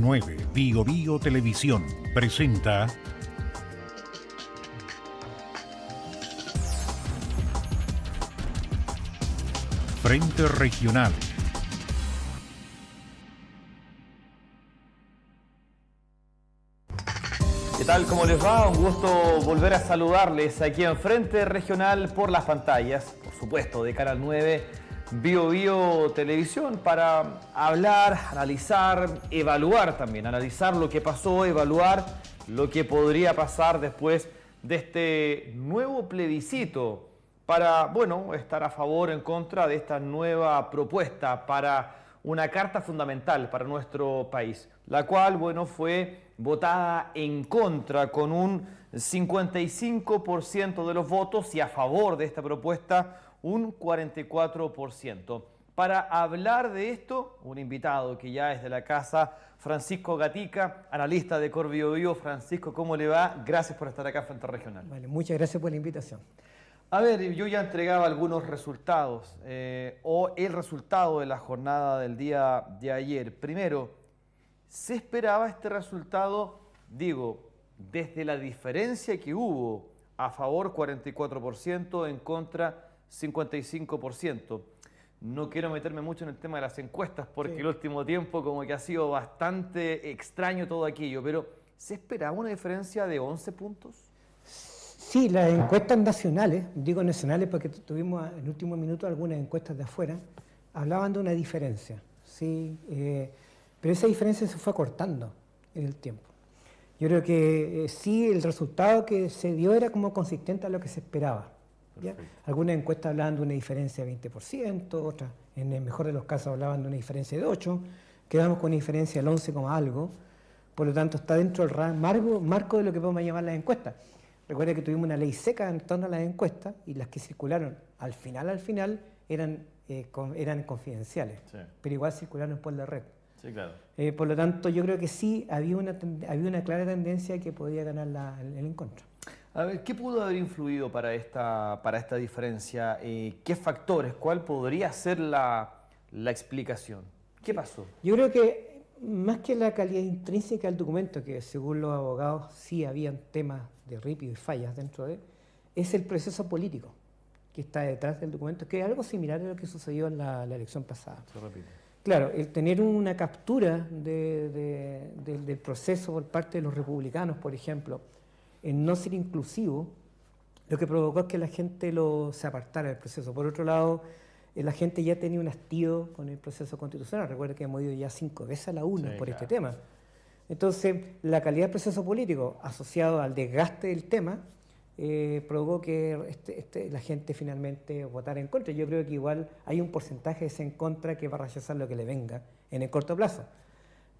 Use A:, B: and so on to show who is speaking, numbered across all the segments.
A: Canal 9 Bio Bio Televisión presenta Frente Regional.
B: ¿Qué tal? ¿Cómo les va? Un gusto volver a saludarles aquí en Frente Regional por las pantallas, por supuesto, de Canal 9 Bio Bio Televisión, para hablar, analizar, evaluar también, analizar lo que pasó, evaluar lo que podría pasar después de este nuevo plebiscito para, bueno, estar a favor o en contra de esta nueva propuesta para una carta fundamental para nuestro país, la cual, bueno, fue votada en contra con un 55% de los votos y a favor de esta propuesta un 44%. Para hablar de esto, un invitado que ya es de la casa, Francisco Gatica, analista de Cor Bio Bio. Francisco, ¿cómo le va? Gracias por estar acá en Frente Regional.
C: Vale, muchas gracias por la invitación.
B: A ver, yo ya entregaba algunos resultados, o el resultado de la jornada del día de ayer. Primero, ¿se esperaba este resultado? Digo, desde la diferencia que hubo, a favor 44%, en contra 55%. No quiero meterme mucho en el tema de las encuestas, porque sí, el último tiempo como que ha sido bastante extraño todo aquello, pero ¿se esperaba una diferencia de 11 puntos?
C: Sí, las encuestas nacionales, digo nacionales porque tuvimos en el último minuto algunas encuestas de afuera, hablaban de una diferencia, ¿sí? Pero esa diferencia se fue acortando en el tiempo. Yo creo que sí, el resultado que se dio era como consistente a lo que se esperaba. ¿Ya? Algunas encuestas hablaban de una diferencia de 20%, otras, en el mejor de los casos, hablaban de una diferencia de 8%, quedamos con una diferencia del 11, algo, por lo tanto está dentro del marco de lo que podemos llamar las encuestas. Recuerda que tuvimos una ley seca en torno a las encuestas y las que circularon al final eran confidenciales, sí, pero igual circularon por la red.
B: Sí, claro.
C: Por lo tanto, yo creo que sí había una clara tendencia que podía ganar el en contra.
B: A ver, ¿qué pudo haber influido para esta diferencia? ¿Qué factores? ¿Cuál podría ser la explicación? ¿Qué pasó?
C: Yo creo que más que la calidad intrínseca del documento, que según los abogados sí habían temas de ripio y fallas dentro de él, es el proceso político que está detrás del documento, que es algo similar a lo que sucedió en la elección pasada.
B: Se repite.
C: Claro, el tener una captura del proceso por parte de los republicanos, por ejemplo, en no ser inclusivo, lo que provocó es que la gente se apartara del proceso. Por otro lado, la gente ya tenía un hastío con el proceso constitucional. Recuerda que hemos ido ya 5 veces a la una, sí, por este tema. Entonces, la calidad del proceso político asociado al desgaste del tema provocó que la gente finalmente votara en contra. Yo creo que igual hay un porcentaje de ese en contra que va a rechazar lo que le venga en el corto plazo.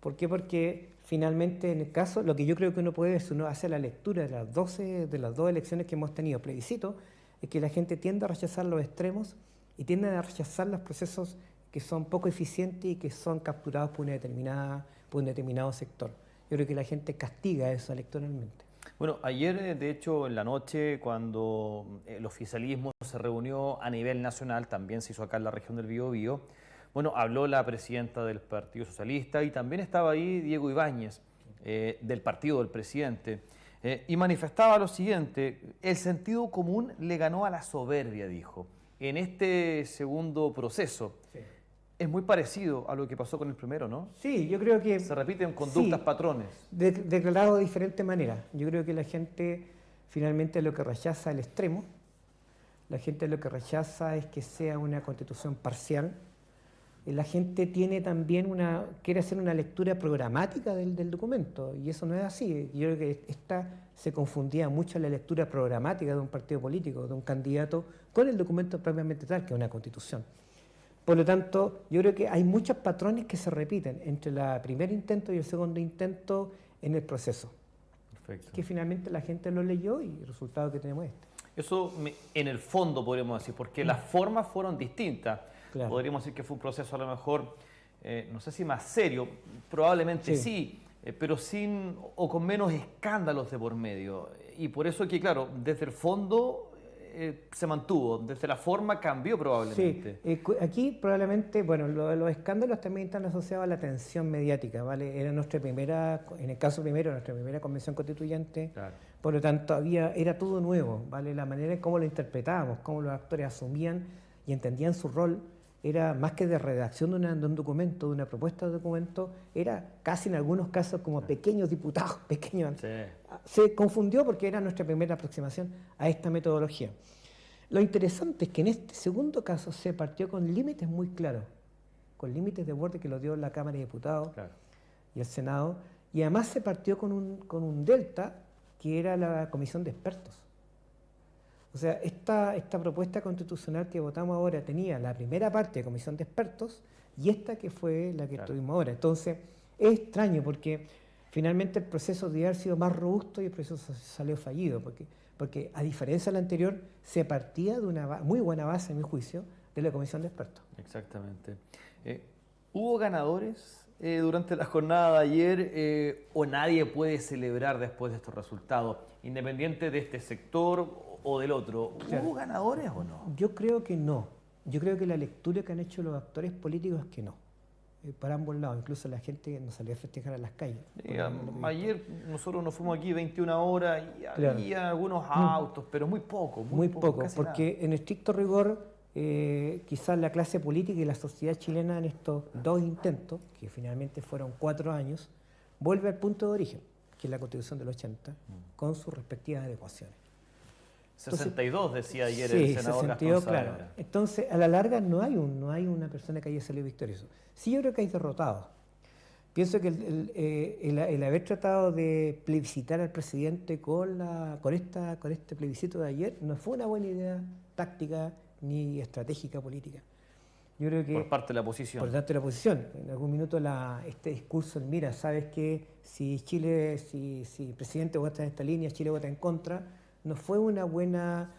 C: ¿Por qué? Porque finalmente en el caso, lo que yo creo que uno puede ver si uno hace la lectura de las dos elecciones que hemos tenido, plebiscito, es que la gente tiende a rechazar los extremos y tiende a rechazar los procesos que son poco eficientes y que son capturados por un determinado sector. Yo creo que la gente castiga eso electoralmente.
B: Bueno, ayer, de hecho, en la noche, cuando el oficialismo se reunió a nivel nacional, también se hizo acá en la región del Biobío, bueno, habló la presidenta del Partido Socialista y también estaba ahí Diego Ibáñez, del partido del presidente, y manifestaba lo siguiente: el sentido común le ganó a la soberbia, dijo, en este segundo proceso. Sí. Es muy parecido a lo que pasó con el primero, ¿no?
C: Sí, yo creo que...
B: Se repiten conductas, sí, patrones.
C: Declarado de diferente manera. Yo creo que la gente finalmente lo que rechaza el extremo, la gente lo que rechaza es que sea una constitución parcial. La gente quiere hacer una lectura programática del documento, y eso no es así. Yo creo que se confundía mucho la lectura programática de un partido político, de un candidato, con el documento propiamente tal, que es una constitución. Por lo tanto, yo creo que hay muchos patrones que se repiten entre el primer intento y el segundo intento en el proceso. Perfecto. Que finalmente la gente lo leyó y el resultado que tenemos es este.
B: Eso en el fondo podríamos decir, porque las formas fueron distintas. Claro. Podríamos decir que fue un proceso a lo mejor, no sé si más serio, probablemente sí, pero sin o con menos escándalos de por medio. Y por eso que, claro, desde el fondo se mantuvo, desde la forma cambió probablemente.
C: Sí, aquí probablemente, bueno, los escándalos también están asociados a la tensión mediática, ¿vale? Era nuestra primera, en el caso primero, nuestra primera convención constituyente,
B: Claro.
C: por lo tanto era todo nuevo, ¿vale? La manera en cómo lo interpretábamos, cómo los actores asumían y entendían su rol, era más que de redacción de un documento, de una propuesta de documento, era casi en algunos casos como pequeños diputados, pequeños.
B: Sí.
C: Se confundió porque era nuestra primera aproximación a esta metodología. Lo interesante es que en este segundo caso se partió con límites muy claros, con límites de borde que lo dio la Cámara de Diputados
B: Claro.
C: y el Senado, y además se partió con un delta que era la Comisión de Expertos. O sea, esta propuesta constitucional que votamos ahora tenía la primera parte de Comisión de Expertos y esta que fue la que
B: Claro.
C: tuvimos ahora. Entonces, es extraño porque finalmente el proceso debía haber sido más robusto y el proceso salió fallido, porque a diferencia del anterior, se partía de una muy buena base, en mi juicio, de la Comisión de Expertos.
B: Exactamente. ¿Hubo ganadores durante la jornada de ayer o nadie puede celebrar después de estos resultados, independiente de este sector o del otro?
C: Claro.
B: ¿Hubo ganadores o no?
C: Yo creo que no. Yo creo que la lectura que han hecho los actores políticos es que no. Para ambos lados, incluso la gente no salió a festejar a las calles.
B: Ayer nosotros nos fuimos aquí 21 horas y
C: Claro.
B: había algunos autos, pero muy poco.
C: Muy poco,
B: casi
C: porque en estricto rigor, quizás la clase política y la sociedad chilena en estos dos intentos, que finalmente fueron 4 años, vuelve al punto de origen, que es la Constitución del 80, con sus respectivas adecuaciones.
B: 62 decía ayer
C: Sí,
B: el senador
C: 62,
B: Gastón
C: claro.
B: Saavedra.
C: Entonces, a la larga no hay una persona que haya salido victorioso. Sí, yo creo que hay derrotados. Pienso que el haber tratado de plebiscitar al presidente con este plebiscito de ayer no fue una buena idea táctica ni estratégica política. Yo creo que
B: Por parte de la oposición.
C: por tanto de la oposición, en algún minuto este discurso, mira, sabes que si el presidente vota en esta línea, Chile vota en contra, no fue una buena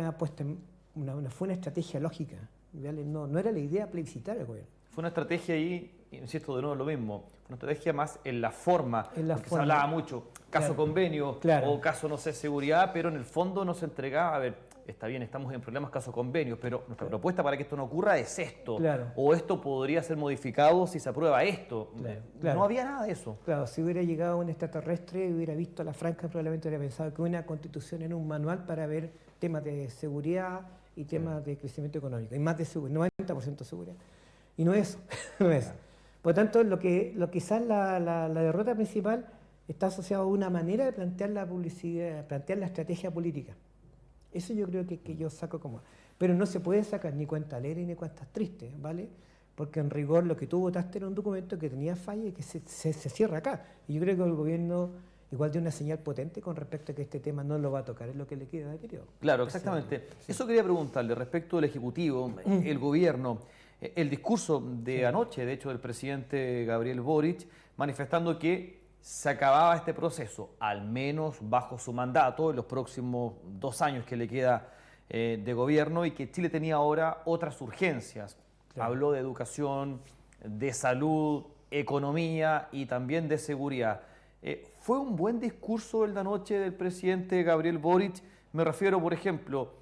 C: apuesta, no fue una estrategia lógica. ¿Vale? No era la idea plebiscitar al gobierno.
B: Fue una estrategia ahí, insisto de nuevo lo mismo, fue una estrategia más en la forma,
C: En la
B: porque
C: forma.
B: se hablaba mucho, caso
C: Claro.
B: convenio
C: Claro.
B: o caso, no sé, seguridad, pero en el fondo no se entregaba, a ver, está bien, estamos en problemas caso convenio, pero nuestra propuesta para que esto no ocurra es esto,
C: Claro.
B: o esto podría ser modificado si se aprueba esto.
C: Claro.
B: No había nada de eso.
C: Claro, si hubiera llegado un extraterrestre y hubiera visto a la franja, probablemente hubiera pensado que una constitución era un manual para ver temas de seguridad y temas de crecimiento económico, y más de seguridad, 90% de seguridad. Y no es eso, no es. Por lo tanto, lo quizás la derrota principal está asociada a una manera de plantear la publicidad, plantear la estrategia política. Eso yo creo que yo saco como... Pero no se puede sacar ni cuentas alegres ni cuentas tristes, ¿vale? Porque en rigor lo que tú votaste era un documento que tenía falla y que se cierra acá. Y yo creo que el gobierno igual dio una señal potente con respecto a que este tema no lo va a tocar, es lo que le queda de periodo.
B: Claro, exactamente. Eso quería preguntarle respecto del Ejecutivo, el Gobierno, el discurso de anoche, de hecho, del presidente Gabriel Boric, manifestando que se acababa este proceso, al menos bajo su mandato, en los próximos 2 años que le queda de gobierno, y que Chile tenía ahora otras urgencias.
C: Claro.
B: Habló de educación, de salud, economía y también de seguridad. ¿Fue un buen discurso el de anoche del presidente Gabriel Boric? Me refiero, por ejemplo,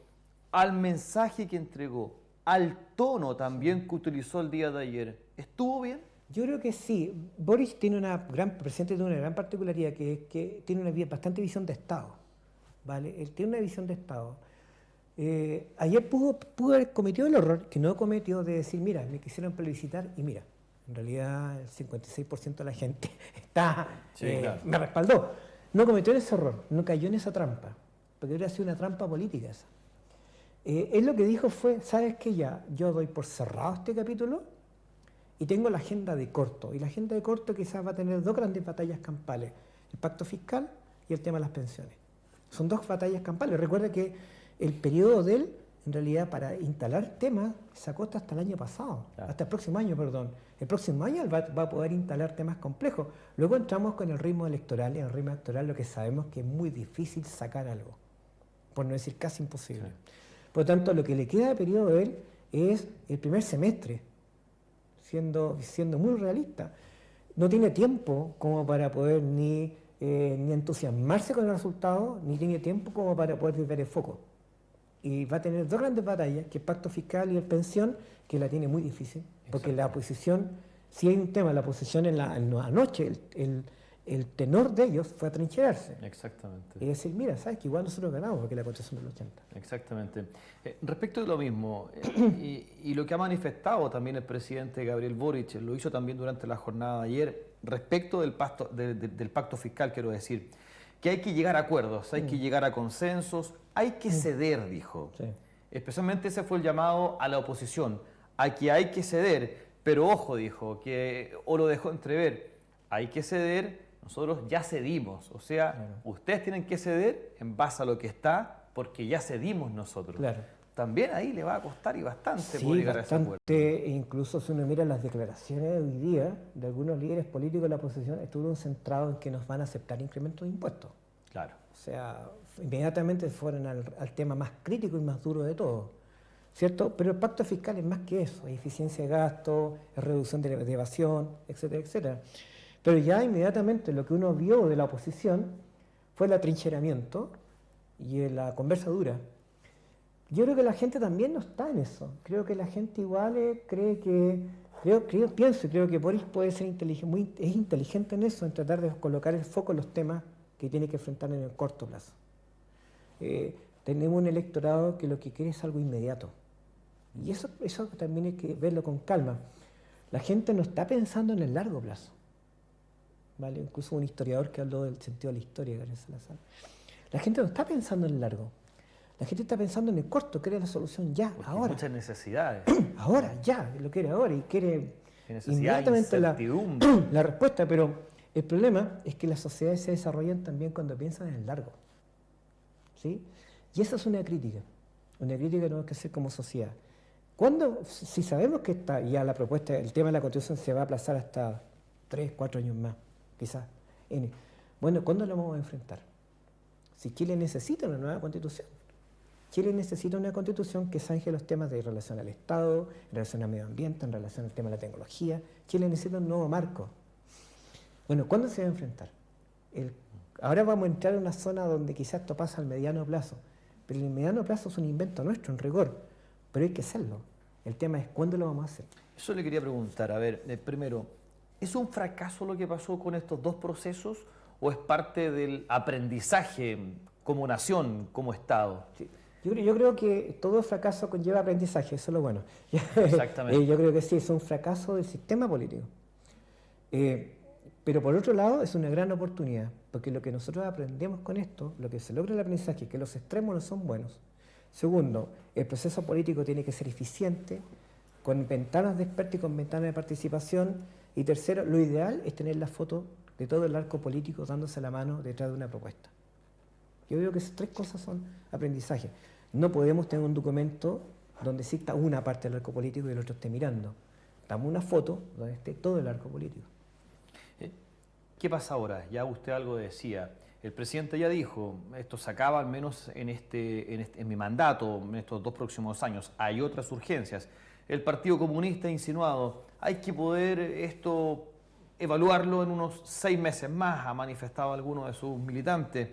B: al mensaje que entregó, al tono también que utilizó el día de ayer. ¿Estuvo bien?
C: Yo creo que sí. Boric tiene el presidente tiene una gran particularidad, que es que tiene bastante visión de Estado, ¿vale? Él tiene una visión de Estado. Ayer pudo haber cometido el error que no cometió de decir, mira, me quisieron plebiscitar y mira, en realidad el 56% de la gente
B: Claro.
C: me respaldó. No cometió ese error, no cayó en esa trampa, porque hubiera sido una trampa política esa. Él lo que dijo fue, ¿sabes qué? Ya, yo doy por cerrado este capítulo y tengo la agenda de corto. Y la agenda de corto quizás va a tener 2 grandes batallas campales, el pacto fiscal y el tema de las pensiones. Son 2 batallas campales. Recuerda que el periodo de él, en realidad, para instalar temas, se acosta hasta el año pasado,
B: Claro.
C: hasta el próximo año, perdón. El próximo año él va a poder instalar temas complejos. Luego entramos con el ritmo electoral, y en el ritmo electoral lo que sabemos que es muy difícil sacar algo, por no decir casi imposible.
B: Sí.
C: Por lo tanto, lo que le queda de periodo de él es el primer semestre, siendo muy realista. No tiene tiempo como para poder ni entusiasmarse con el resultado, ni tiene tiempo como para poder ver el foco. y va a tener dos grandes batallas, que el pacto fiscal y el pensión, que la tiene muy difícil, porque la oposición, si hay un tema, la oposición anoche, el tenor de ellos fue atrincherarse.
B: Exactamente.
C: Y decir, mira, sabes que igual nosotros ganamos porque la Constitución del 80.
B: Exactamente. Respecto de lo mismo, y lo que ha manifestado también el presidente Gabriel Boric, lo hizo también durante la jornada de ayer, respecto del pacto fiscal, quiero decir, que hay que llegar a acuerdos, hay que llegar a consensos, hay que ceder, dijo.
C: Sí.
B: Especialmente ese fue el llamado a la oposición, a que hay que ceder, pero ojo, dijo, o lo dejó entrever, hay que ceder, nosotros ya cedimos, o sea,
C: claro,
B: ustedes tienen que ceder en base a lo que está, porque ya cedimos nosotros.
C: Claro.
B: También ahí le va a costar y bastante
C: Sí,
B: poder llegar a ese acuerdo.
C: Incluso si uno mira las declaraciones de hoy día de algunos líderes políticos de la oposición, estuvieron centrados en que nos van a aceptar incrementos de impuestos.
B: Claro.
C: O sea, inmediatamente fueron al tema más crítico y más duro de todo, ¿cierto? Pero el pacto fiscal es más que eso, es eficiencia de gasto, es reducción de evasión, etcétera, etcétera. Pero ya inmediatamente lo que uno vio de la oposición fue el atrincheramiento y la conversa dura. Yo creo que la gente también no está en eso. Creo que la gente igual creo que Boris puede ser es inteligente en eso, en tratar de colocar el foco en los temas que tiene que enfrentar en el corto plazo. Tenemos un electorado que lo que quiere es algo inmediato. Y eso también hay que verlo con calma. La gente no está pensando en el largo plazo. ¿Vale? Incluso un historiador que habló del sentido de la historia, Gabriel Salazar. La gente no está pensando en el largo. La gente está pensando en el corto, quiere la solución ya,
B: porque
C: ahora.
B: Hay muchas necesidades.
C: Ahora, ya, lo quiere ahora y quiere
B: inmediatamente
C: la respuesta. Pero el problema es que las sociedades se desarrollan también cuando piensan en el largo. ¿Sí? Y esa es una crítica que tenemos que hacer como sociedad. Si sabemos que ya la propuesta, el tema de la Constitución se va a aplazar hasta 3, 4 años más, quizás. Bueno, ¿cuándo lo vamos a enfrentar? Si Chile necesita una nueva Constitución. Chile necesita una Constitución que zanje los temas de relación al Estado, en relación al medio ambiente, en relación al tema de la tecnología. Chile necesita un nuevo marco. Bueno, ¿cuándo se va a enfrentar? Ahora vamos a entrar en una zona donde quizás esto pasa al mediano plazo, pero el mediano plazo es un invento nuestro, en rigor, pero hay que hacerlo. El tema es ¿cuándo lo vamos a hacer?
B: Eso le quería preguntar. A ver, primero, ¿es un fracaso lo que pasó con estos dos procesos o es parte del aprendizaje como nación, como Estado?
C: Sí. Yo creo que todo fracaso conlleva aprendizaje, eso es lo bueno.
B: Exactamente.
C: Yo creo que sí, es un fracaso del sistema político. Pero por otro lado, es una gran oportunidad, porque lo que nosotros aprendemos con esto, lo que se logra el aprendizaje, es que los extremos no son buenos. Segundo, el proceso político tiene que ser eficiente, con ventanas de expertos y con ventanas de participación. Y tercero, lo ideal es tener la foto de todo el arco político dándose la mano detrás de una propuesta. Yo creo que esas tres cosas son aprendizaje. No podemos tener un documento donde exista una parte del arco político y el otro esté mirando. Damos una foto donde esté todo el arco político.
B: ¿Qué pasa ahora? Ya usted algo decía. El presidente ya dijo, esto se acaba al menos en mi mandato, en estos 2 próximos años. Hay otras urgencias. El Partido Comunista ha insinuado, hay que poder esto evaluarlo en unos 6 meses más, ha manifestado alguno de sus militantes.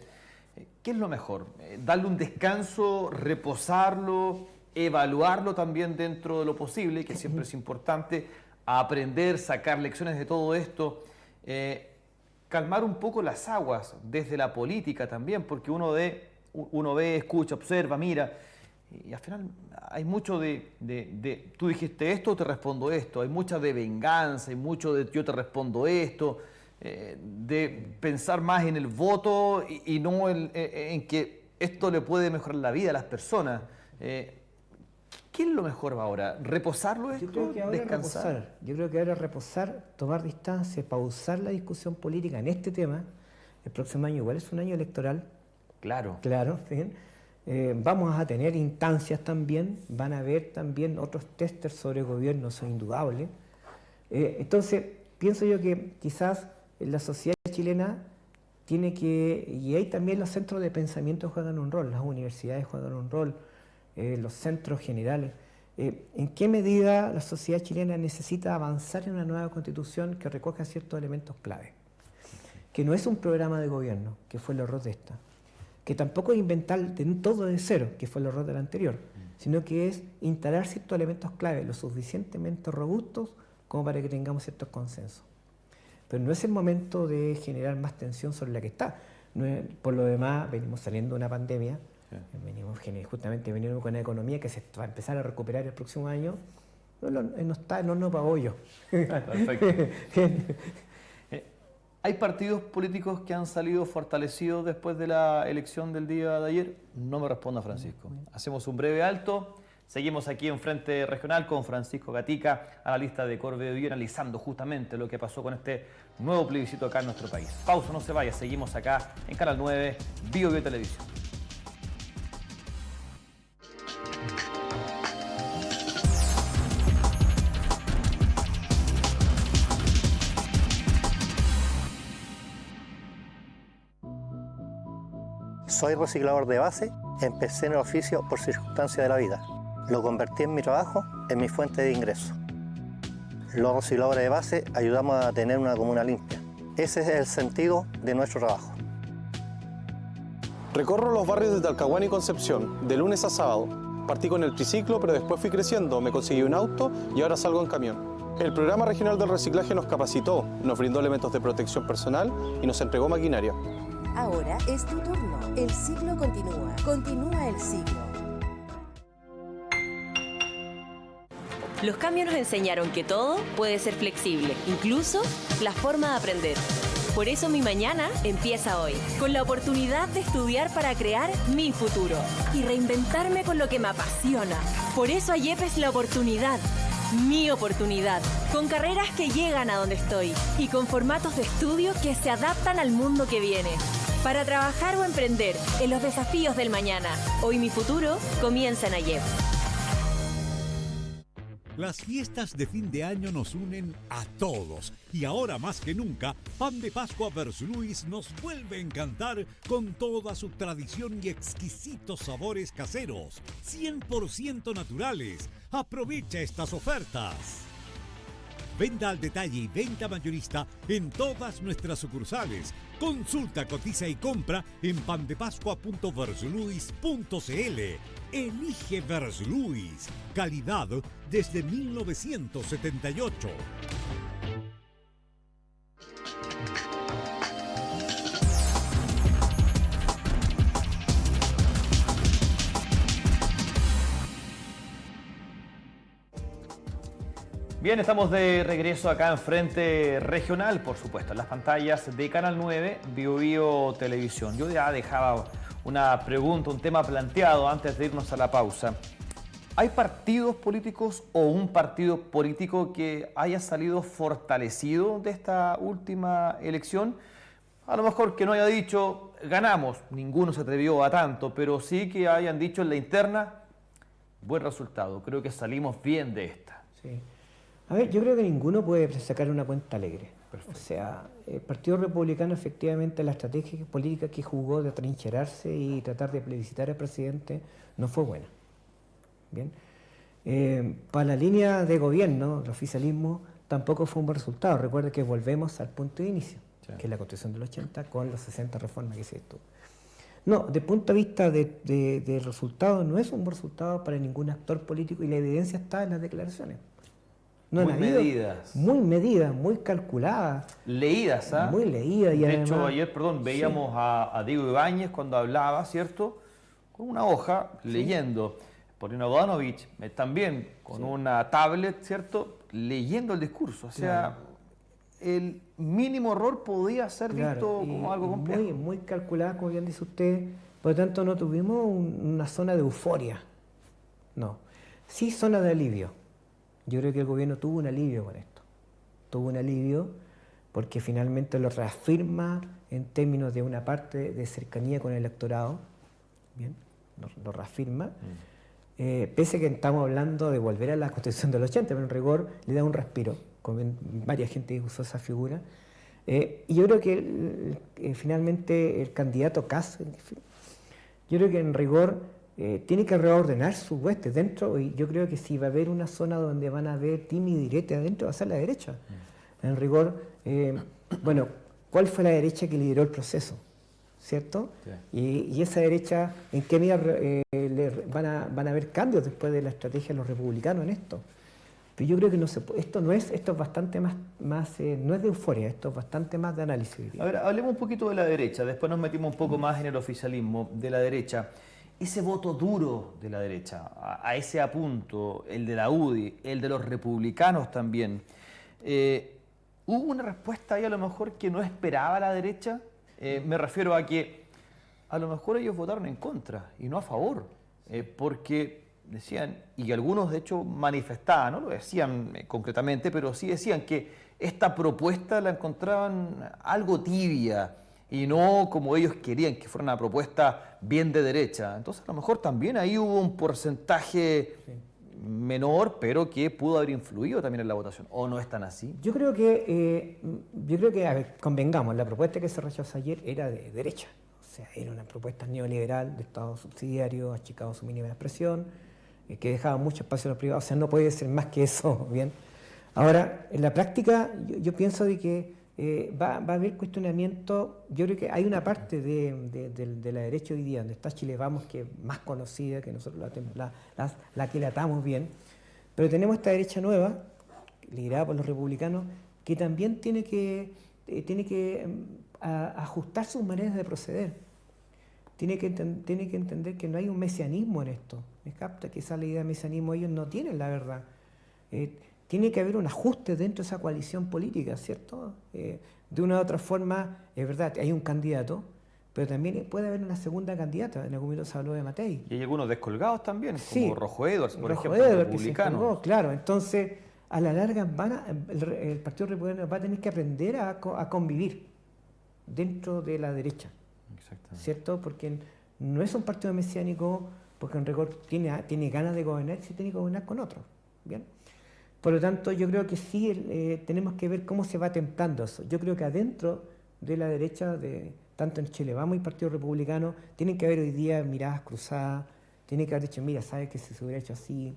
B: ¿Qué es lo mejor? ¿Darle un descanso, reposarlo, evaluarlo también dentro de lo posible, que siempre es importante, aprender, sacar lecciones de todo esto, calmar un poco las aguas desde la política también, porque uno ve, escucha, observa, mira, y al final hay mucho de tú dijiste esto, te respondo esto, hay mucha de venganza, hay mucho de yo te respondo esto, de pensar más en el voto y no en que esto le puede mejorar la vida a las personas. ¿Qué es lo mejor ahora? ¿Reposarlo esto?
C: Yo creo que ahora
B: ¿Descansar?
C: reposar. Yo creo que ahora reposar, tomar distancia, pausar la discusión política en este tema. El próximo año igual es un año electoral.
B: Claro.
C: Claro, ¿sí? Vamos a tener instancias también, van a haber también otros testers sobre gobierno, son indudables. Entonces, pienso yo que quizás la sociedad chilena tiene que, y ahí también los centros de pensamiento juegan un rol, las universidades juegan un rol, los centros generales. ¿En qué medida la sociedad chilena necesita avanzar en una nueva constitución que recoja ciertos elementos clave? Que no es un programa de gobierno, que fue el error de esta, que tampoco es inventar todo de cero, que fue el error del anterior, sino que es instalar ciertos elementos clave, lo suficientemente robustos como para que tengamos ciertos consensos. Pero no es el momento de generar más tensión sobre la que está. Por lo demás, venimos saliendo de una pandemia, justamente venimos con una economía que se va a empezar a recuperar el próximo año. No está en horno para bollo.
B: Perfecto. ¿Hay partidos políticos que han salido fortalecidos después de la elección del día de ayer? No me responda, Francisco. Hacemos un breve alto. Seguimos aquí en Frente Regional con Francisco Gatica, analista de Corbe Bio, analizando justamente lo que pasó con este nuevo plebiscito acá en nuestro país. Pausa, no se vaya. Seguimos acá en Canal 9, Bio Bio Televisión.
D: Soy reciclador de base, empecé en el oficio por circunstancias de la vida. Lo convertí en mi trabajo, en mi fuente de ingreso. Los recicladores de base ayudamos a tener una comuna limpia. Ese es el sentido de nuestro trabajo.
E: Recorro los barrios de Talcahuano y Concepción, de lunes a sábado. Partí con el triciclo, pero después fui creciendo, me conseguí un auto y ahora salgo en camión. El Programa Regional del Reciclaje nos capacitó, nos brindó elementos de protección personal y nos entregó maquinaria.
F: Ahora es tu turno. El ciclo continúa. Continúa el ciclo.
G: Los cambios nos enseñaron que todo puede ser flexible, incluso la forma de aprender. Por eso mi mañana empieza hoy, con la oportunidad de estudiar para crear mi futuro y reinventarme con lo que me apasiona. Por eso AYEP es la oportunidad, mi oportunidad, con carreras que llegan a donde estoy y con formatos de estudio que se adaptan al mundo que viene. Para trabajar o emprender en los desafíos del mañana, hoy mi futuro comienza en AYEP.
H: Las fiestas de fin de año nos unen a todos y ahora más que nunca, Pan de Pascua Versulhuis nos vuelve a encantar con toda su tradición y exquisitos sabores caseros, 100% naturales. Aprovecha estas ofertas. Venta al detalle y venta mayorista en todas nuestras sucursales. Consulta, cotiza y compra en pandepascua.versulhuis.cl. Elige Versulhuis. Calidad desde 1978.
B: Bien, estamos de regreso acá en Frente Regional, por supuesto, en las pantallas de Canal 9, Bio Bio Televisión. Yo ya dejaba una pregunta, un tema planteado antes de irnos a la pausa. ¿Hay partidos políticos o un partido político que haya salido fortalecido de esta última elección? A lo mejor que no haya dicho, ganamos, ninguno se atrevió a tanto, pero sí que hayan dicho en la interna, buen resultado, creo que salimos bien de esta.
C: Sí. A ver, yo creo que ninguno puede sacar una cuenta alegre.
B: Perfecto.
C: O sea, el Partido Republicano efectivamente la estrategia política que jugó de atrincherarse y tratar de plebiscitar al presidente no fue buena. Bien. Para la línea de gobierno, el oficialismo, tampoco fue un buen resultado. Recuerda que volvemos al punto de inicio, sí, que es la Constitución del 80 con las 60 reformas que se tuvo. No, desde el punto de vista de resultado, no es un buen resultado para ningún actor político y la evidencia está en las declaraciones. No
B: muy medidas.
C: Muy medidas, muy calculadas.
B: Leídas, ¿ah?
C: Muy leídas. Y
B: de
C: además,
B: hecho, ayer, veíamos sí a Diego Ibáñez cuando hablaba, ¿cierto? Con una hoja, sí, leyendo. Polina Bodanovich también con sí una tablet, ¿cierto? Leyendo el discurso. O sea, claro, el mínimo error podía ser visto como algo complejo.
C: Muy calculada, como bien dice usted. Por lo tanto, no tuvimos una zona de euforia. No. Sí zona de alivio. Yo creo que el gobierno tuvo un alivio con esto. Tuvo un alivio porque finalmente lo reafirma en términos de una parte de cercanía con el electorado. Bien, lo reafirma. Pese a que estamos hablando de volver a la Constitución del 80, pero en rigor le da un respiro. Varias gente usó esa figura. Y yo creo que finalmente el candidato Kast, yo creo que en rigor tiene que reordenar sus huestes dentro, y yo creo que si va a haber una zona donde van a haber Timi y Direte adentro, va a ser la derecha. En rigor, bueno, ¿cuál fue la derecha que lideró el proceso? ¿cierto?
B: Sí.
C: Y esa derecha, ¿en qué medida van a haber cambios después de la estrategia de los republicanos en esto? Pero yo creo que esto es bastante más no es de euforia, esto es bastante más de análisis, diría.
B: A ver, hablemos un poquito de la derecha, después nos metimos un poco más en el oficialismo de la derecha. Ese voto duro de la derecha, a ese apunto, el de la UDI, el de los republicanos también, ¿hubo una respuesta ahí a lo mejor que no esperaba la derecha? Me refiero a que a lo mejor ellos votaron en contra y no a favor, porque decían, y algunos de hecho manifestaban, no lo decían concretamente, pero sí decían que esta propuesta la encontraban algo tibia y no como ellos querían, que fuera una propuesta bien de derecha. Entonces a lo mejor también ahí hubo un porcentaje menor, pero que pudo haber influido también en la votación. ¿O no es tan así?
C: Yo creo que, a ver, convengamos, la propuesta que se rechazó ayer era de derecha. O sea, era una propuesta neoliberal de Estado subsidiario, achicado su mínima expresión, que dejaba mucho espacio a los privados. O sea, no puede ser más que eso, ¿bien? Ahora, en la práctica, yo pienso de que va a haber cuestionamiento. Yo creo que hay una parte de la derecha hoy día, donde está Chile Vamos, que es más conocida, que nosotros la que la atamos bien, pero tenemos esta derecha nueva, liderada por los republicanos, que también tiene que ajustar sus maneras de proceder. Tiene que entender que no hay un mesianismo en esto. Me capta que esa idea de mesianismo ellos no tienen, la verdad. Tiene que haber un ajuste dentro de esa coalición política, ¿cierto? De una u otra forma, es verdad, hay un candidato, pero también puede haber una segunda candidata. En algún momento se habló de Matei.
B: Y hay algunos descolgados también,
C: Sí,
B: como Rojo Edwards, por
C: Rojo
B: ejemplo,
C: Edwards,
B: republicano.
C: que se encargó, claro. Entonces, a la larga, el Partido Republicano va a tener que aprender a convivir dentro de la derecha.
B: Exactamente.
C: ¿Cierto? Porque no es un partido mesiánico, porque en rigor tiene ganas de gobernar, si tiene que gobernar con otros. ¿Bien? Por lo tanto, yo creo que sí tenemos que ver cómo se va templando eso. Yo creo que adentro de la derecha, tanto en Chile Vamos y Partido Republicano, tienen que haber hoy día miradas cruzadas, tienen que haber dicho, mira, sabes que si se hubiera hecho así.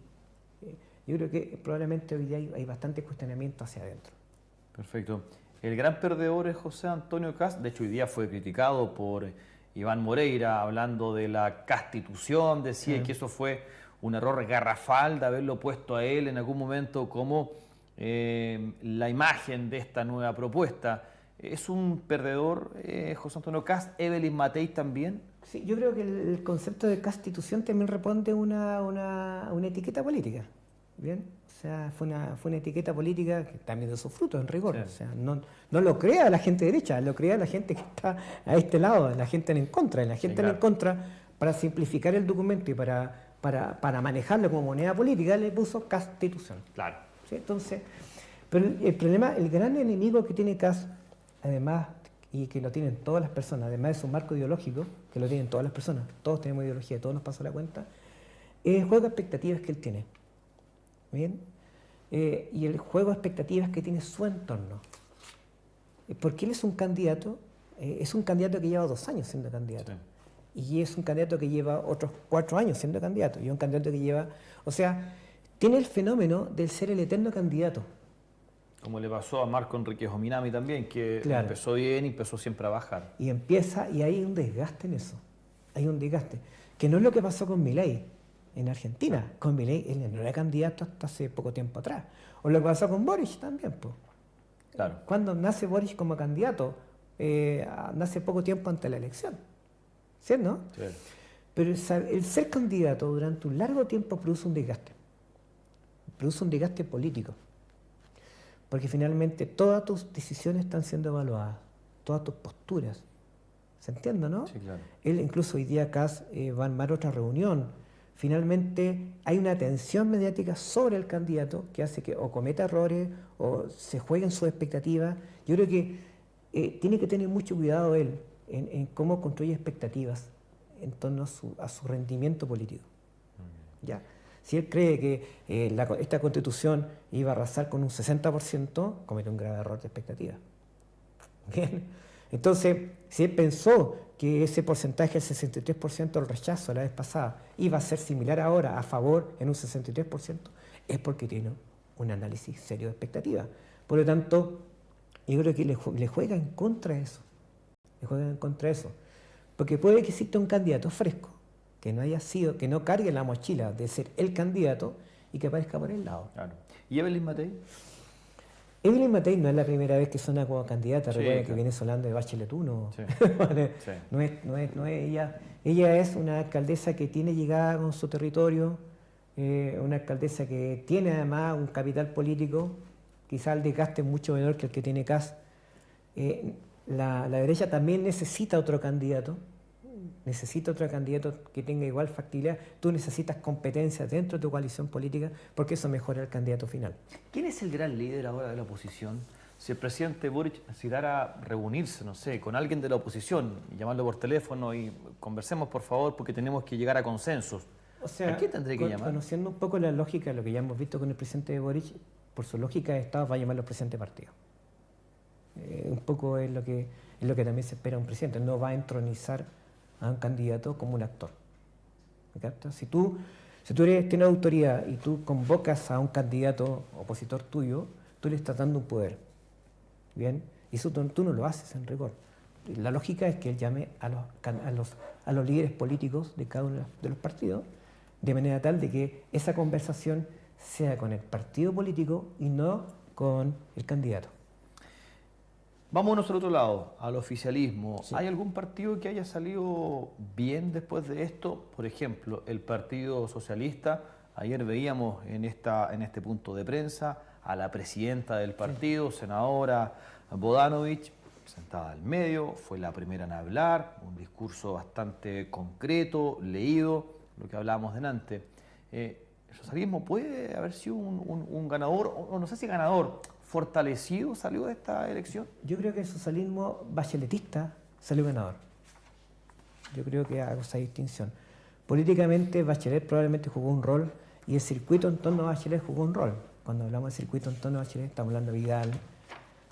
C: Yo creo que probablemente hoy día hay bastante cuestionamiento hacia adentro.
B: Perfecto. El gran perdedor es José Antonio Kast. De hecho, hoy día fue criticado por Iván Moreira, hablando de la Constitución, decía que eso fue un error garrafal de haberlo puesto a él en algún momento como la imagen de esta nueva propuesta. ¿Es un perdedor José Antonio Kast? ¿Evelyn Matei también?
C: Sí, yo creo que el concepto de Constitución también responde una etiqueta política. ¿Bien? O sea, fue una etiqueta política que también dio sus frutos, en rigor. Sí. O sea, no lo crea la gente derecha, lo crea la gente que está a este lado, la gente en contra. La gente en contra, para simplificar el documento y para manejarlo como moneda política, le puso Constitución.
B: Claro.
C: ¿Sí? Entonces, pero el problema, el gran enemigo que tiene Kast, además, y que lo tienen todas las personas, además de su marco ideológico, que lo tienen todas las personas, todos tenemos ideología, todos nos pasa la cuenta, es el juego de expectativas que él tiene. ¿Bien? Y el juego de expectativas que tiene su entorno. Porque él es un candidato que lleva 2 años siendo candidato. Sí. Y es un candidato que lleva otros 4 años siendo candidato. Y es un candidato que lleva... O sea, tiene el fenómeno del ser el eterno candidato.
B: Como le pasó a Marco Enríquez Ominami también, que empezó bien y empezó siempre a bajar.
C: Y hay un desgaste en eso. Hay un desgaste. Que no es lo que pasó con Milei en Argentina. Claro. Con Milei, él no era candidato hasta hace poco tiempo atrás. O lo que pasó con Boric también. Pues.
B: Claro.
C: Cuando nace Boric como candidato, nace poco tiempo antes de la elección. ¿Cierto? ¿No?
B: Sí.
C: Pero el ser candidato durante un largo tiempo produce un desgaste. Produce un desgaste político. Porque finalmente todas tus decisiones están siendo evaluadas, todas tus posturas. ¿Se entiende, no?
B: Sí, claro.
C: Él incluso hoy día Kast va a armar otra reunión. Finalmente hay una tensión mediática sobre el candidato que hace que o cometa errores o se jueguen sus expectativas. Yo creo que tiene que tener mucho cuidado él en cómo construye expectativas en torno a su rendimiento político. Ya. Si él cree que esta Constitución iba a arrasar con un 60%, comete un grave error de expectativa. Bien. Entonces, si él pensó que ese porcentaje, el 63% del rechazo la vez pasada, iba a ser similar ahora a favor en un 63%, es porque tiene un análisis serio de expectativa. Por lo tanto, yo creo que le juega en contra de eso. Le juega en contra de eso. Porque puede que exista un candidato fresco, que no haya sido, que no cargue la mochila de ser el candidato y que aparezca por el lado.
B: Claro. ¿Y Evelyn Matei?
C: Evelyn Matei no es la primera vez que suena como candidata,
B: Sí,
C: recuerden
B: claro.
C: que viene sonando de Bachelet 1.
B: Sí.
C: Vale.
B: Sí.
C: No es ella. Ella es una alcaldesa que tiene llegada con su territorio, una alcaldesa que tiene además un capital político, quizá el desgaste es mucho menor que el que tiene Kast. La derecha también necesita otro candidato que tenga igual factibilidad. Tú necesitas competencias dentro de tu coalición política porque eso mejora el candidato final.
B: ¿Quién es el gran líder ahora de la oposición? Si el presidente Boric necesitara reunirse, no sé, con alguien de la oposición, y llamarlo por teléfono y conversemos por favor porque tenemos que llegar a consensos.
C: O sea,
B: ¿A quién tendría que llamar?
C: Conociendo un poco la lógica de lo que ya hemos visto con el presidente Boric, por su lógica de Estado va a llamarlo presidente de partido. Un poco es lo que también se espera de un presidente. No va a entronizar a un candidato como un actor. ¿Me captas? Si tú tienes autoridad y tú convocas a un candidato opositor tuyo, tú le estás dando un poder. ¿Bien? Y eso tú no lo haces en rigor. La lógica es que él llame a los líderes políticos de cada uno de los partidos, de manera tal de que esa conversación sea con el partido político y no con el candidato.
B: Vámonos al otro lado, al oficialismo.
C: Sí.
B: ¿Hay algún partido que haya salido bien después de esto? Por ejemplo, el Partido Socialista. Ayer veíamos en este punto de prensa a la presidenta del partido, senadora Bodanovich, sentada al medio, fue la primera en hablar, un discurso bastante concreto, leído, lo que hablábamos delante. ¿El socialismo puede haber sido un ganador, o no sé si ganador, fortalecido salió de esta elección?
C: Yo creo que el socialismo bacheletista salió ganador. Yo creo que hago esa distinción. Políticamente Bachelet probablemente jugó un rol y el circuito en torno a Bachelet jugó un rol. Cuando hablamos del circuito en torno a Bachelet estamos hablando de Vidal,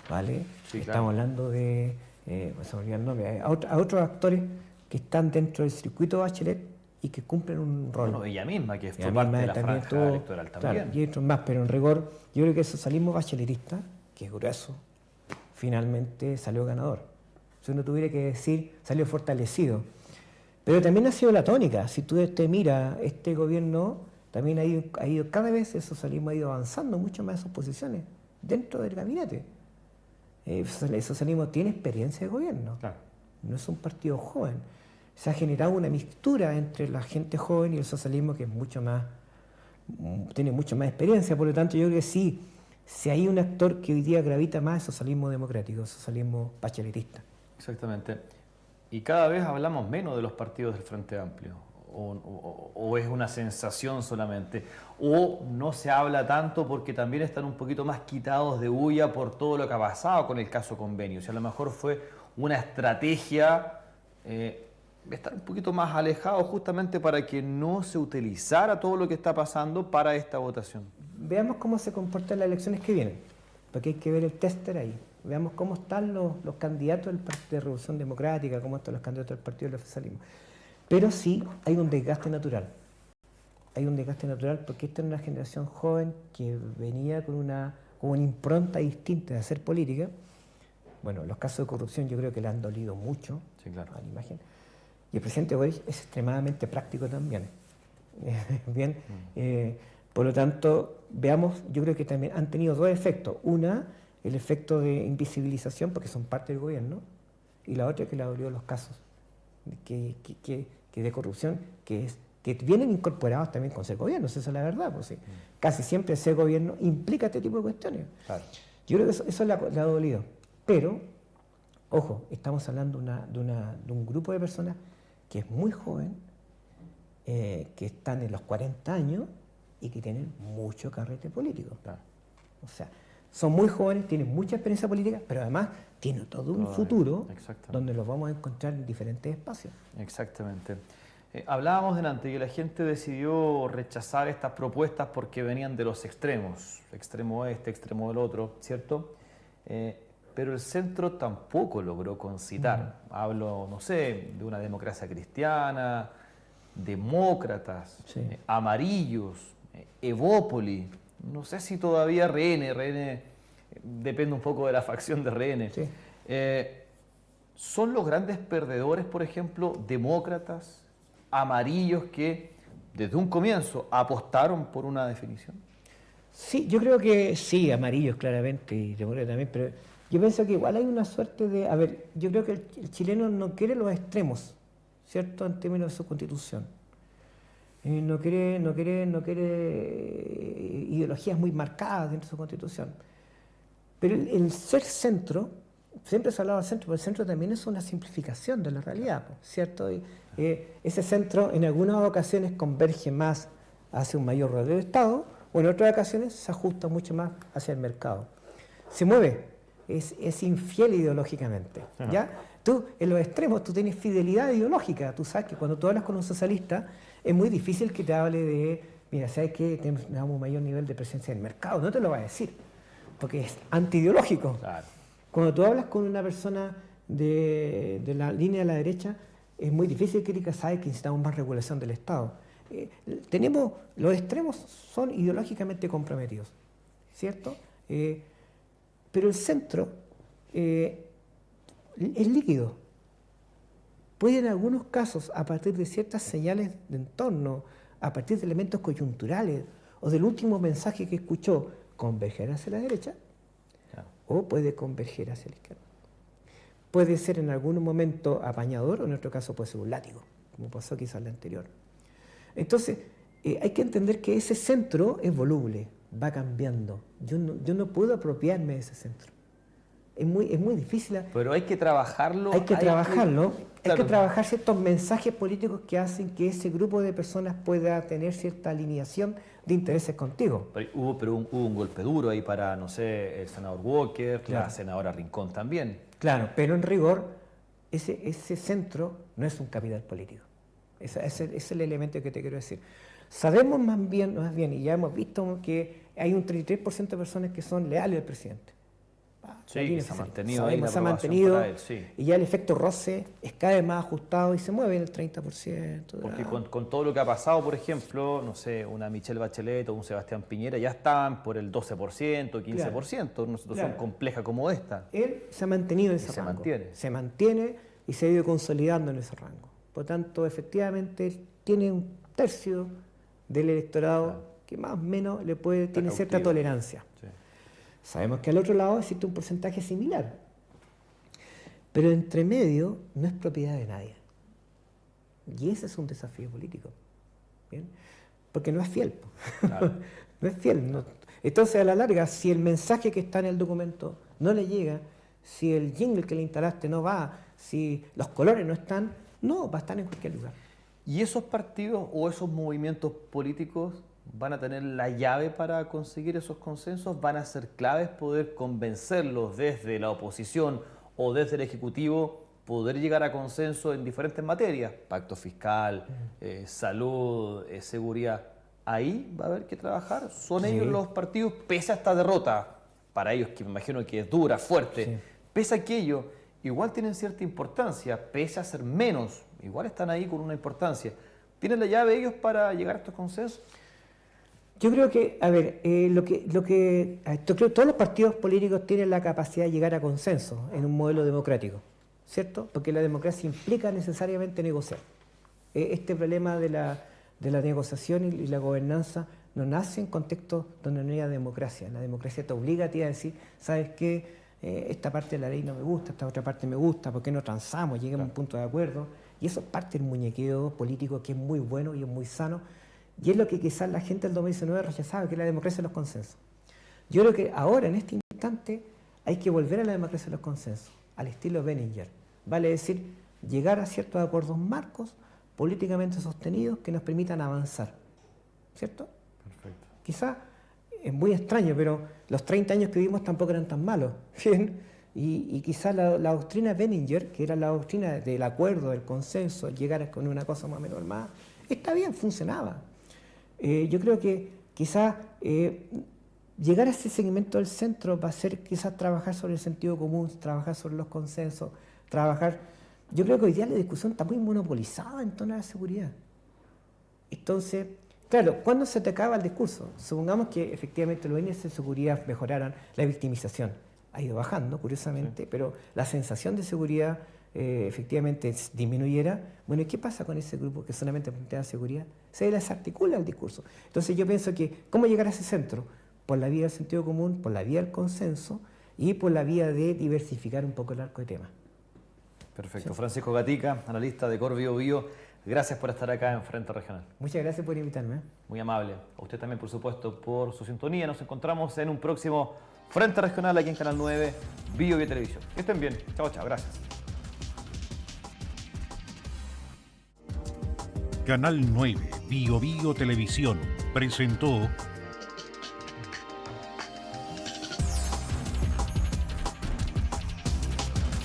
C: ¿vale?
B: Sí, claro.
C: Estamos hablando de, se me olvidó el nombre, a otros actores que están dentro del circuito Bachelet y que cumplen un rol.
B: Bueno, ella misma, que fue
C: Ella
B: parte
C: misma
B: de la
C: también
B: franja
C: estuvo,
B: electoral también.
C: claro, y otros más, pero en rigor, yo creo que el socialismo bacheletista, que es grueso, finalmente salió ganador. Si uno tuviera que decir, salió fortalecido. Pero también ha sido la tónica. Si tú te miras, este gobierno también ha ido cada vez el socialismo ha ido avanzando mucho más en sus posiciones dentro del gabinete. El socialismo tiene experiencia de gobierno.
B: Claro.
C: No es un partido joven. Se ha generado una mixtura entre la gente joven y el socialismo que es tiene mucho más experiencia. Por lo tanto, yo creo que sí, si hay un actor que hoy día gravita más, es el socialismo democrático, el socialismo bacheletista.
B: Exactamente. Y cada vez hablamos menos de los partidos del Frente Amplio. O es una sensación solamente. O no se habla tanto porque también están un poquito más quitados de bulla por todo lo que ha pasado con el caso Convenio. O sea, a lo mejor fue una estrategia estar un poquito más alejado justamente para que no se utilizara todo lo que está pasando para esta votación.
C: Veamos cómo se comportan las elecciones que vienen, porque hay que ver el tester ahí. Veamos cómo están los candidatos del Partido de Revolución Democrática, cómo están los candidatos del Partido del Oficialismo. Pero sí hay un desgaste natural. Hay un desgaste natural porque esta es una generación joven que venía con una impronta distinta de hacer política. Bueno, los casos de corrupción yo creo que le han dolido mucho
B: Sí, claro.
C: a la imagen. Y el presidente Boric es extremadamente práctico también. Bien, por lo tanto, veamos, yo creo que también han tenido dos efectos. Una, el efecto de invisibilización, porque son parte del gobierno, y la otra que le dolió los casos que de corrupción que vienen incorporados también con ser gobierno, esa es la verdad. Pues, sí. Casi siempre ser gobierno implica este tipo de cuestiones.
B: Claro.
C: Yo creo que eso le ha dolido. Pero, ojo, estamos hablando de un grupo de personas que es muy joven, que están en los 40 años y que tienen mucho carrete político.
B: Claro.
C: O sea, son muy jóvenes, tienen mucha experiencia política, pero además tienen todo un futuro donde los vamos a encontrar en diferentes espacios.
B: Exactamente. Hablábamos delante que la gente decidió rechazar estas propuestas porque venían de los extremos, extremo este, extremo del otro, ¿cierto? Pero el centro tampoco logró concitar. Hablo, no sé, de una democracia cristiana, demócratas,
C: Sí.
B: amarillos, Evópoli. No sé si todavía RN depende un poco de la facción de RN.
C: Sí.
B: ¿Son los grandes perdedores, por ejemplo, demócratas, amarillos, que desde un comienzo apostaron por una definición?
C: Sí, yo creo que sí, amarillos claramente y demócratas también, pero yo pienso que igual hay una suerte de... A ver, yo creo que el chileno no quiere los extremos, ¿cierto?, en términos de su constitución. No quiere ideologías muy marcadas dentro de su constitución. Pero el ser centro, siempre se ha hablado del centro, pero el centro también es una simplificación de la realidad, ¿cierto? Ese centro en algunas ocasiones converge más hacia un mayor rol del Estado, o en otras ocasiones se ajusta mucho más hacia el mercado. Se mueve, es infiel ideológicamente, ¿ya? Tú, en los extremos, tú tienes fidelidad ideológica. Tú sabes que cuando tú hablas con un socialista, es muy difícil que te hable de, mira, ¿sabes qué? Tenemos un mayor nivel de presencia en el mercado. No te lo va a decir, porque es antiideológico.
B: Claro. Cuando
C: tú hablas con una persona de la línea de la derecha, es muy difícil que diga, sabes que necesitamos más regulación del Estado. Los extremos son ideológicamente comprometidos, ¿cierto? Pero el centro es líquido. Puede en algunos casos, a partir de ciertas señales de entorno, a partir de elementos coyunturales o del último mensaje que escuchó, converger hacia la derecha, o puede converger hacia la izquierda. Puede ser en algún momento apañador, o en otro caso puede ser un látigo, como pasó quizás en la anterior. Entonces, hay que entender que ese centro es voluble, va cambiando. Yo no puedo apropiarme de ese centro. Es muy difícil.
B: Pero hay que trabajarlo.
C: Hay que trabajar ciertos mensajes políticos que hacen que ese grupo de personas pueda tener cierta alineación de intereses contigo.
B: Pero hubo un golpe duro ahí para, no sé, el senador Walker, claro, la senadora Rincón también.
C: Claro, pero en rigor, ese centro no es un capital político. Ese es el elemento que te quiero decir. Sabemos más bien, y ya hemos visto que hay un 33% de personas que son leales al presidente.
B: Sí, que se ha mantenido ahí,
C: se ha mantenido,
B: para él, sí.
C: Y ya el efecto roce es cada vez más ajustado y se mueve en el 30%.
B: Porque con todo lo que ha pasado, por ejemplo, no sé, una Michelle Bachelet o un Sebastián Piñera ya están por el 12%, 15%, una situación compleja como esta.
C: Él se ha mantenido en ese rango. Se mantiene y se ha ido consolidando en ese rango. Por tanto, efectivamente, él tiene un tercio del electorado que más o menos tiene cierta tolerancia. Sí. Sabemos que al otro lado existe un porcentaje similar, pero entre medio no es propiedad de nadie. Y ese es un desafío político, ¿bien? Porque no es fiel. Claro. No es fiel. No. Entonces, a la larga, si el mensaje que está en el documento no le llega, si el jingle que le instalaste no va, si los colores no están, no, va a estar en cualquier lugar.
B: ¿Y esos partidos o esos movimientos políticos van a tener la llave para conseguir esos consensos? ¿Van a ser claves poder convencerlos desde la oposición o desde el Ejecutivo, poder llegar a consenso en diferentes materias? Pacto fiscal, salud, seguridad. Ahí va a haber que trabajar. ¿Son ellos los partidos, pese a esta derrota, para ellos que me imagino que es dura, fuerte, pese a aquello, igual tienen cierta importancia, pese a ser menos, igual están ahí con una importancia? ¿Tienen la llave ellos para llegar a estos consensos?
C: Yo creo que, yo creo que todos los partidos políticos tienen la capacidad de llegar a consenso en un modelo democrático, ¿cierto? Porque la democracia implica necesariamente negociar. Este problema de la negociación y la gobernanza no nace en contextos donde no haya democracia. La democracia te obliga a ti a decir, ¿sabes qué? Esta parte de la ley no me gusta, esta otra parte me gusta, ¿por qué no transamos? Lleguemos a un punto de acuerdo. Y eso es parte del muñequeo político que es muy bueno y es muy sano. Y es lo que quizás la gente del 2019 rechazaba, que es la democracia de los consensos. Yo creo que ahora, en este instante, hay que volver a la democracia de los consensos, al estilo Benninger. Vale decir, llegar a ciertos acuerdos marcos políticamente sostenidos que nos permitan avanzar. ¿Cierto?
B: Perfecto.
C: Quizás es muy extraño, pero los 30 años que vivimos tampoco eran tan malos. ¿Bien? Y quizás la doctrina Benninger, que era la doctrina del acuerdo, del consenso, llegar con una cosa más o menos armada, está bien, funcionaba. Yo creo que quizás llegar a ese segmento del centro va a ser quizás trabajar sobre el sentido común, trabajar sobre los consensos, Yo creo que hoy día la discusión está muy monopolizada en torno a la seguridad. Entonces, claro, ¿cuándo se te acaba el discurso? Supongamos que efectivamente los índices de seguridad mejoraran, la victimización ha ido bajando, curiosamente, pero la sensación de seguridad efectivamente disminuyera, bueno, ¿qué pasa con ese grupo que solamente plantea seguridad? Se desarticula el discurso. Entonces yo pienso que, ¿cómo llegar a ese centro? Por la vía del sentido común, por la vía del consenso y por la vía de diversificar un poco el arco de temas.
B: Perfecto. Sí. Francisco Gatica, analista de Cor Bio, gracias por estar acá en Frente Regional.
C: Muchas gracias por invitarme.
B: Muy amable. A usted también, por supuesto, por su sintonía. Nos encontramos en un próximo Frente Regional aquí en Canal 9, Bio Televisión. Que estén bien. Chao, chao. Gracias.
A: Canal 9, Bio Televisión, presentó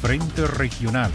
A: Frente Regional.